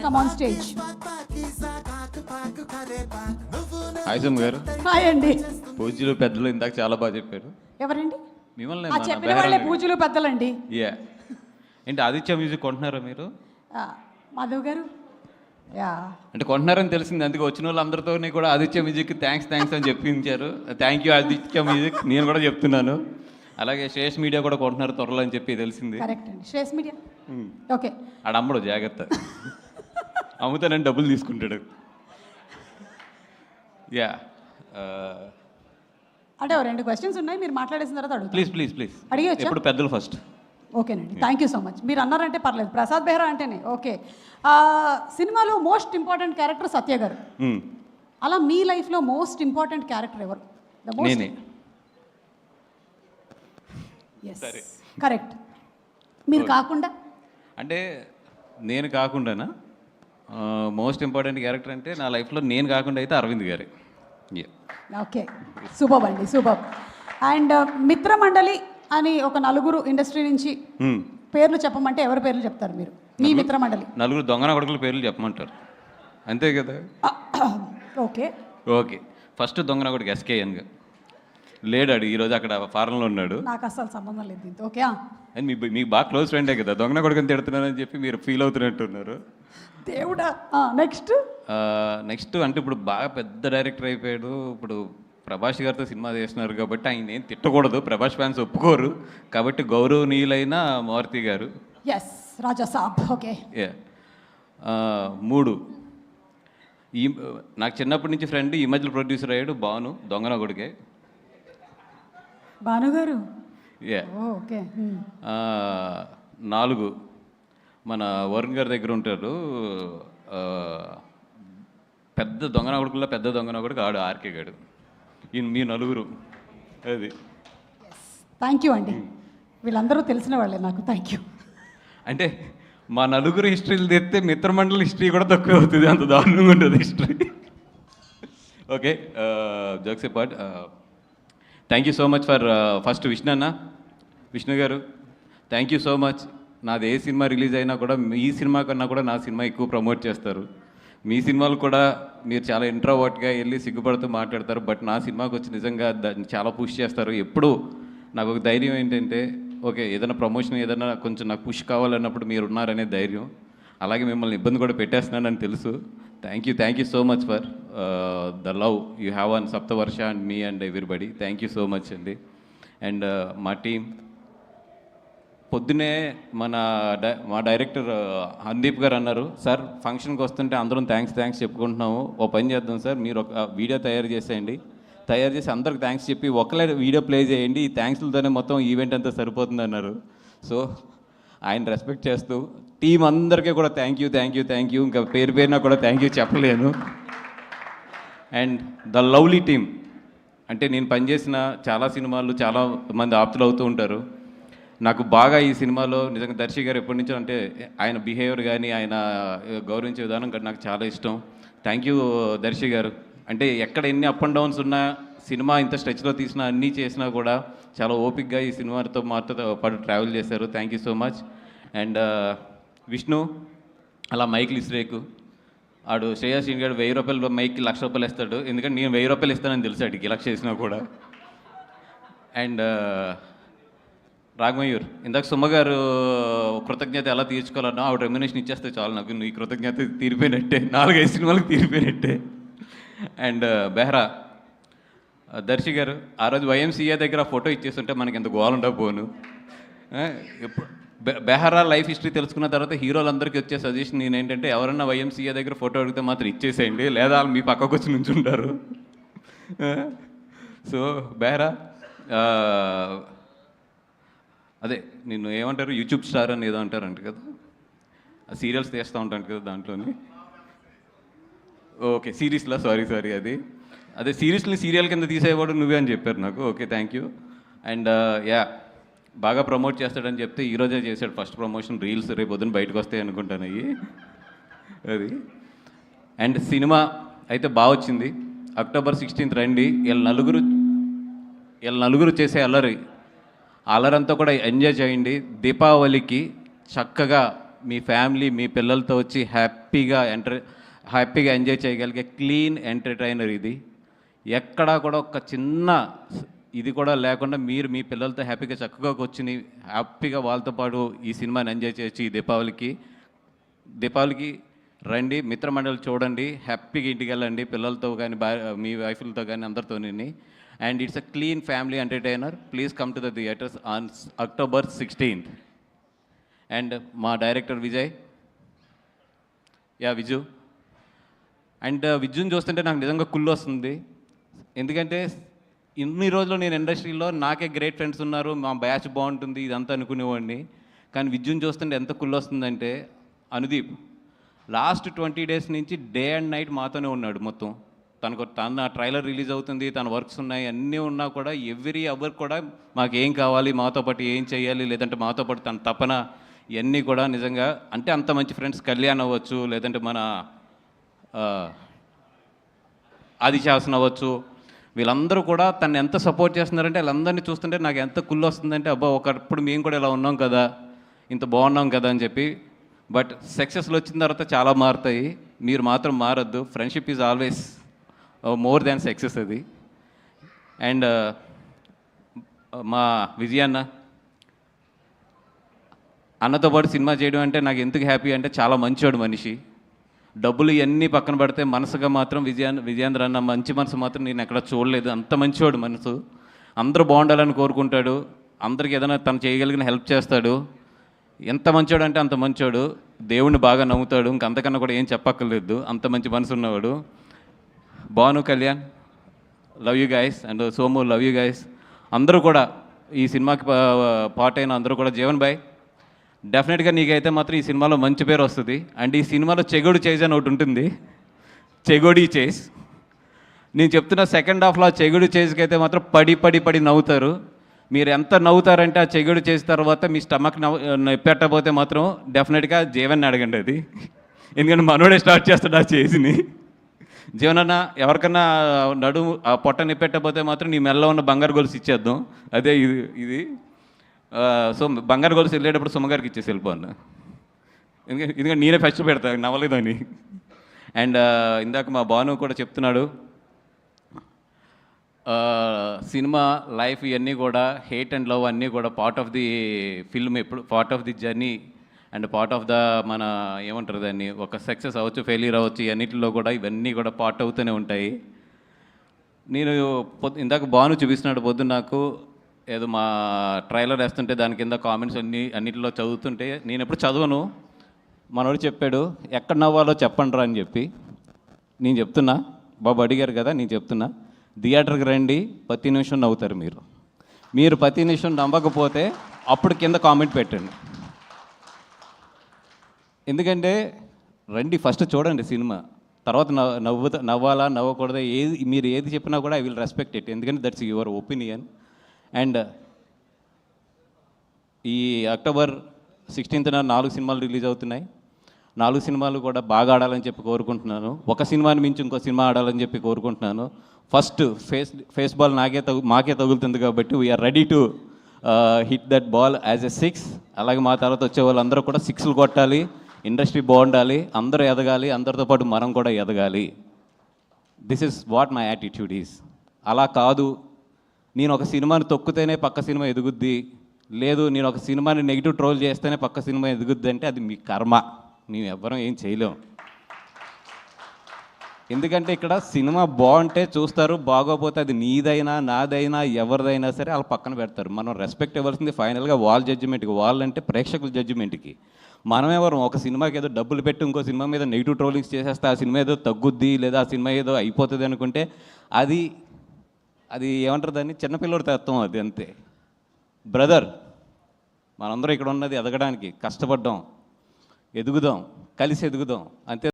come on stage. Hi Som గారు. Hi అండి. పూజలు పెద్దలు ఇందాక చాలా బాగా చెప్పారు. ఎవరండి? మిమ్మల్ని ఆ చెప్పిన వాళ్ళే పూజలు పెద్దలండి. యా ఏంటి ఆదిత్య మ్యూజిక్ కొంటున్నారా మీరు? మాధవ్ గారు యా అంటే కొంటున్నారని తెలిసింది, అందుకే వచ్చిన వాళ్ళందరితో కూడా ఆదిత్య మ్యూజిక్ థ్యాంక్స్ అని చెప్పించారు. Thank you Aditya music. నేను కూడా చెప్తున్నాను. అలాగే శ్రేష్ మీడియా కూడా కొంటున్నారు త్వరలో అని చెప్పి తెలిసింది. కరెక్ట్ అండి. Shresh media okay. ఆడ అమ్మడు జాగ్రత్త, అమ్ముతానని డబ్బులు తీసుకుంటాడు. యా అంటే రెండు క్వశ్చన్స్ ఉన్నాయి, మీరు మాట్లాడేసిన తర్వాత అడుగు. ప్లీజ్ అడిగేయచ్చా? ఇప్పుడు పెద్దలు ఫస్ట్. ఓకేనండి, థ్యాంక్ యూ సో మచ్. మీరు అన్నారంటే పర్లేదు. ప్రసాద్ బెహ్రా అంటేనే ఓకే. సినిమాలో మోస్ట్ ఇంపార్టెంట్ క్యారెక్టర్ సత్య గారు. అలా మీ లైఫ్లో మోస్ట్ ఇంపార్టెంట్ క్యారెక్టర్ ఎవరు? నేనే. కరెక్ట్. మీరు కాకుండా అంటే నేను కాకుండానా? మోస్ట్ ఇంపార్టెంట్ క్యారెక్టర్ అంటే నా లైఫ్లో నేను కాకుండా అయితే అరవింద్ గారి. ఓకే, సూపర్ అండి, సూపర్. అండ్ మిత్రమండలి అని ఒక నలుగురు ఇండస్ట్రీ నుంచి పేర్లు చెప్పమంటే ఎవరి పేర్లు చెప్తారు మీరు? మీ మిత్రమండలి నలుగురు దొంగన కొడుకుల పేర్లు చెప్పమంటారు, అంతే కదా? ఓకే ఫస్ట్ దొంగన కొడుకు ఎస్కేఎన్గా లేడాడు, ఈరోజు అక్కడ ఫారెన్లో ఉన్నాడు. నాకు అసలు సంబంధం లేదు దీంతో. ఓకే, అని మీకు బాగా క్లోజ్ ఫ్రెండే కదా, దొంగన కొడుకుని తిడుతున్నారని చెప్పి మీరు ఫీల్ అవుతున్నట్టున్నారు. దేవుడా. నెక్స్ట్ అంటే ఇప్పుడు బాగా పెద్ద డైరెక్టర్ అయిపోయాడు. ఇప్పుడు ప్రభాస్ గారితో సినిమా చేస్తున్నారు కాబట్టి ఆయన ఏం తిట్టకూడదు, ప్రభాస్ ఫ్యాన్స్ ఒప్పుకోరు కాబట్టి గౌరవనీయులైన మారుతి గారు. రాజా సాబ్. ఓకే. 3 ఈ నాకు చిన్నప్పటి నుంచి ఫ్రెండ్, ఈ మధ్యలో ప్రొడ్యూసర్ అయ్యాడు భాను, దొంగన కొడుకే. భాను గారు. ఓకే. 4 మన వరుణ్ గారి దగ్గర ఉంటారు, పెద్ద దొంగన కొడుకుల్లో పెద్ద దొంగన కొడుకు ఆడు ఆర్కే గాడు. మీ నలుగురు అది. థ్యాంక్ యూ అండి, వీళ్ళందరూ తెలిసిన వాళ్ళే నాకు. Thank you. అంటే మా నలుగురు హిస్టరీలు తెస్తే మిత్రమండలి హిస్టరీ కూడా తక్కువ అవుతుంది, అంత దారుణంగా ఉంటుంది history. Okay, jokes apart, thank you so much for first Vishnu గారు థ్యాంక్ యూ సో మచ్. నాది ఏ సినిమా రిలీజ్ అయినా కూడా ఈ సినిమా కన్నా కూడా నా సినిమా ఎక్కువ ప్రమోట్ చేస్తారు. మీ సినిమాలు కూడా మీరు చాలా ఇంట్రోవర్ట్గా వెళ్ళి సిగ్గుపడుతూ మాట్లాడతారు, బట్ నా సినిమాకి వచ్చి నిజంగా దాన్ని చాలా పుష్ చేస్తారు. ఎప్పుడు నాకు ఒక ధైర్యం ఏంటంటే, ఓకే ఏదైనా ప్రమోషన్ ఏదైనా కొంచెం నాకు పుష్ కావాలన్నప్పుడు మీరు ఉన్నారనే ధైర్యం. అలాగే మిమ్మల్ని ఇబ్బంది కూడా పెట్టేస్తున్నానని తెలుసు. Thank you so much for the love you have on Saptavarsha and me and everybody. Thank you so much అండి. అండ్ మా టీం పొద్దునే మా డైరెక్టర్ హందీప్ గారు అన్నారు, సార్ ఫంక్షన్కి వస్తుంటే అందరం థ్యాంక్స్ చెప్పుకుంటున్నాము, ఓ పని చేద్దాం సార్, మీరు ఒక వీడియో తయారు చేసి అందరికి థ్యాంక్స్ చెప్పి ఒకలే వీడియో ప్లే చేయండి, ఈ థ్యాంక్స్లతోనే మొత్తం ఈవెంట్ అంతా సరిపోతుంది అన్నారు. సో ఆయన రెస్పెక్ట్ చేస్తూ టీం అందరికీ కూడా థ్యాంక్ యూ, ఇంకా పేరున కూడా థ్యాంక్ యూ చెప్పలేను. అండ్ ద లవ్లీ టీమ్, అంటే నేను పనిచేసిన చాలా సినిమాలు చాలా మంది ఆప్తులు అవుతూ ఉంటారు. నాకు బాగా ఈ సినిమాలో నిజంగా దర్శి గారు ఎప్పటి నుంచో అంటే ఆయన బిహేవియర్ కానీ ఆయన గౌరవించే విధానం కానీ నాకు చాలా ఇష్టం. థ్యాంక్ యూ దర్శి గారు. అంటే ఎక్కడ ఎన్ని అప్ అండ్ డౌన్స్ ఉన్నా, సినిమా ఇంత స్ట్రెచ్లో తీసినా అన్నీ చేసినా కూడా చాలా ఓపిక్గా ఈ సినిమాతో మాతో పాటు ట్రావెల్ చేశారు. Thank you so much. And Vishnu అలా మైక్లు ఇస్రేకు ఆడు శ్రేయస్ గారు 1000 రూపాయలు మైక్కి 1,00,000 రూపాయలు ఇస్తాడు, ఎందుకంటే నేను 1000 రూపాయలు ఇస్తానని తెలుసు అడిగి 1,00,000 చేసినా కూడా. అండ్ రాఘమయూర్, ఇందాక సుమ్మగారు కృతజ్ఞత ఎలా తీర్చుకోవాలన్నా ఆవిడ రెమ్యునేషన్ ఇచ్చేస్తే చాలు, నాకు నీ కృతజ్ఞత తీరిపోయినట్టే, 4-5 సినిమాలకు తీరిపోయినట్టే. అండ్ బెహ్రా దర్శి గారు, ఆ రోజు YMCA దగ్గర ఫోటో ఇచ్చేస్తుంటే మనకి ఎంత గోవాలంటా పోను. ఎప్పుడు బెహ్రా లైఫ్ హిస్టరీ తెలుసుకున్న తర్వాత హీరోలందరికీ వచ్చే సజెషన్ నేనేంటంటే, ఎవరన్నా YMCA దగ్గర ఫోటో అడిగితే మాత్రం ఇచ్చేసేయండి, లేదా మీ పక్కకు వచ్చి నుంచుంటారు. సో బెహ్రా అదే నిన్ను ఏమంటారు, యూట్యూబ్ స్టార్ అని ఏదో అంటారంట కదా, సీరియల్స్ తీస్తూ ఉంటాను కదా దాంట్లోని. ఓకే సిరీస్లో సారీ అదే సిరీస్ని సీరియల్ కింద తీసేవాడు నువ్వే అని చెప్పారు నాకు. Okay thank you. అండ్ బాగా ప్రమోట్ చేస్తాడని చెప్తే ఈరోజే చేశాడు ఫస్ట్ ప్రమోషన్, రీల్స్ రేపు పొద్దున బయటకు వస్తాయి అనుకుంటాను అవి అది. అండ్ సినిమా అయితే బాగా వచ్చింది. October 16th రండి. వీళ్ళ నలుగురు చేసే అల్లరంతా కూడా ఎంజాయ్ చేయండి. దీపావళికి చక్కగా మీ ఫ్యామిలీ మీ పిల్లలతో వచ్చి హ్యాపీగా ఎంజాయ్ చేయగలిగే క్లీన్ ఎంటర్టైనర్ ఇది. ఎక్కడా కూడా ఒక చిన్న ఇది కూడా లేకుండా మీరు మీ పిల్లలతో హ్యాపీగా చక్కగా కూర్చుని హ్యాపీగా వాళ్ళతో పాటు ఈ సినిమాని ఎంజాయ్ చేయొచ్చు. ఈ దీపావళికి రండి, మిత్రమండలి చూడండి, హ్యాపీగా ఇంటికి వెళ్ళండి పిల్లలతో కానీ మీ వైఫ్లతో కానీ అందరితోని. And it's a clean family entertainer. Please come to the theatres on October 16th. And మా డైరెక్టర్ విజయ్, విజు. అండ్ విజుని చూస్తుంటే నాకు నిజంగా కుళ్ళు వస్తుంది. ఎందుకంటే ఇన్ని రోజులు నేను ఇండస్ట్రీలో నాకే గ్రేట్ ఫ్రెండ్స్ ఉన్నారు, మా బ్యాచ్ బాగుంటుంది ఇదంతా అనుకునేవాడిని. కానీ విజుని చూస్తుంటే ఎంత కుళ్ళు వస్తుందంటే, అనుదీప్ లాస్ట్ 20 days నుంచి డే అండ్ నైట్ మాతోనే ఉన్నాడు మొత్తం. తన ట్రైలర్ రిలీజ్ అవుతుంది, తన వర్క్స్ ఉన్నాయి, అన్నీ ఉన్నా కూడా ఎవ్రీ అవర్ కూడా మాకు ఏం కావాలి, మాతో పాటు ఏం చేయాలి, లేదంటే మాతో పాటు తన తపన, ఇవన్నీ కూడా నిజంగా అంటే అంత మంచి ఫ్రెండ్స్. కళ్యాణ్ అవ్వచ్చు, లేదంటే మన ఆదిశాసన్ అవ్వచ్చు, వీళ్ళందరూ కూడా తను ఎంత సపోర్ట్ చేస్తున్నారంటే వాళ్ళందరినీ చూస్తుంటే నాకు ఎంత కుళ్ళు వస్తుందంటే, అబ్బా ఒకప్పుడు మేము కూడా ఇలా ఉన్నాం కదా, ఇంత బాగున్నాం కదా అని చెప్పి. బట్ సక్సెస్లు వచ్చిన తర్వాత చాలా మారుతాయి, మీరు మాత్రం మారద్దు. Friendship is always more than success అది. అండ్ మా విజయ్ అన్నతో పాటు సినిమా చేయడం అంటే నాకు ఎందుకు హ్యాపీ అంటే, చాలా మంచివాడు మనిషి. డబ్బులు ఇవన్నీ పక్కన పెడితే మనసుగా మాత్రం విజయేంద్ర అన్న మంచి మనసు మాత్రం నేను ఎక్కడ చూడలేదు. అంత మంచివాడు మనసు, అందరూ బాగుండాలని కోరుకుంటాడు, అందరికీ ఏదైనా తను చేయగలిగిన హెల్ప్ చేస్తాడు. ఎంత మంచోడు అంటే అంత మంచోడు, దేవుణ్ణి బాగా నమ్ముతాడు, ఇంకంతకన్నా కూడా ఏం చెప్పక్కర్లేదు, అంత మంచి మనసు ఉన్నవాడు. Bhanu, Kalyan, love you guys. And Somu, love you guys. అందరూ కూడా ఈ సినిమాకి పార్ట్ అయిన అందరూ కూడా, జీవన్ బాయ్ డెఫినెట్గా నీకైతే మాత్రం ఈ సినిమాలో మంచి పేరు వస్తుంది. అండ్ ఈ సినిమాలో చెగోడి చేజ్ అని ఒకటి ఉంటుంది, చెగోడి చేజ్. నేను చెప్తున్న సెకండ్ హాఫ్లో ఆ చెగోడి చేజ్కి అయితే మాత్రం పడి నవ్వుతారు. మీరు ఎంత నవ్వుతారంటే ఆ చెగోడి చేసిన తర్వాత మీ స్టమక్ పెట్టకపోతే మాత్రం డెఫినెట్గా జీవన్ని అడగండి అది, ఎందుకంటే మనోడే స్టార్ట్ చేస్తాడు ఆ చేజ్ని. జీవనన్న ఎవరికన్నా నడుము ఆ పొట్ట నిప్పెట్టకపోతే మాత్రం నీ మెల్ల ఉన్న బంగారు గొలుసు ఇచ్చేద్దాం, అదే ఇది. సో బంగారు గొలుసు వెళ్ళేటప్పుడు సుమ్మగారికి ఇచ్చేసి వెళ్ళిపోను, ఎందుకంటే నేనే ఫస్ట్ పెడతాను నవ్వలేదని. అండ్ ఇందాక మా భాను కూడా చెప్తున్నాడు, సినిమా లైఫ్ ఇవన్నీ కూడా హేట్ అండ్ లవ్ అన్నీ కూడా పార్ట్ ఆఫ్ ది ఫిల్మ్, ఎప్పుడు part of the journey and part of the మన ఏమంటారు దాన్ని, ఒక సక్సెస్ అవ్వచ్చు, ఫెయిల్యూర్ అవ్వచ్చు, అన్నింటిలో కూడా ఇవన్నీ కూడా పార్ట్ అవుతూనే ఉంటాయి. నేను ఇందాక భాను చూపిస్తున్నాడు పొద్దున్న నాకు, ఏదో మా ట్రైలర్ వేస్తుంటే దాని కింద కామెంట్స్ అన్నింటిలో చదువుతుంటే, నేను ఎప్పుడు చదవను, మనోడు చెప్పాడు ఎక్కడ నవ్వాలో చెప్పండి రా అని చెప్పి. నేను చెప్తున్నా, బాబు అడిగారు కదా, నేను చెప్తున్నా, థియేటర్కి రండి, ప్రతి నిమిషం నవ్వుతారు మీరు ప్రతి నిమిషం నవ్వకపోతే అప్పుడు కింద కామెంట్ పెట్టండి. ఎందుకంటే రండి, ఫస్ట్ చూడండి సినిమా, తర్వాత నవ్వాలా నవ్వకూడదా మీరు ఏది చెప్పినా కూడా ఐ విల్ రెస్పెక్ట్ ఇట్, ఎందుకంటే దట్స్ యువర్ ఒపీనియన్. అండ్ ఈ October 16th 4 సినిమాలు రిలీజ్ అవుతున్నాయి. 4 సినిమాలు కూడా బాగా ఆడాలని చెప్పి కోరుకుంటున్నాను. ఒక సినిమాని మించి ఇంకో సినిమా ఆడాలని చెప్పి కోరుకుంటున్నాను. ఫస్ట్ ఫేస్ బాల్ మాకే తగులుతుంది కాబట్టి we are ready to hit that ball as a 6. అలాగే మా తర్వాత వచ్చే వాళ్ళందరూ కూడా 6లు కొట్టాలి, ఇండస్ట్రీ బాగుండాలి, అందరూ ఎదగాలి, అందరితో పాటు మనం కూడా ఎదగాలి. This is what my attitude is. అలా కాదు నేను ఒక సినిమాని తొక్కితేనే పక్క సినిమా ఎదుగుద్ది, లేదు నేను ఒక సినిమాని నెగిటివ్ ట్రోల్ చేస్తేనే పక్క సినిమా ఎదుగుద్ది అంటే అది మీ కర్మ, మేము ఎవ్వరం ఏం చేయలేం. ఎందుకంటే ఇక్కడ సినిమా బాగుంటే చూస్తారు, బాగోపోతే అది నీదైనా నాదైనా ఎవరిదైనా సరే వాళ్ళు పక్కన పెడతారు. మనం రెస్పెక్ట్ ఇవ్వాల్సింది ఫైనల్గా వాళ్ళ జడ్జిమెంట్కి, వాళ్ళంటే ప్రేక్షకుల జడ్జిమెంట్కి. మనం ఎవరు ఒక సినిమాకి ఏదో డబ్బులు పెట్టి ఇంకో సినిమా మీద నెగిటివ్ ట్రోలింగ్స్ చేసేస్తే ఆ సినిమా ఏదో తగ్గుద్ది, లేదా ఆ సినిమా ఏదో అయిపోతుంది అనుకుంటే అది ఏమంటారు దాన్ని, చిన్నపిల్లడి తత్వం అది, అంతే. బ్రదర్, మనందరం ఇక్కడ ఉన్నది ఎదగడానికి, కష్టపడ్డాం, ఎదుగుదాం, కలిసి ఎదుగుదాం, అంతే.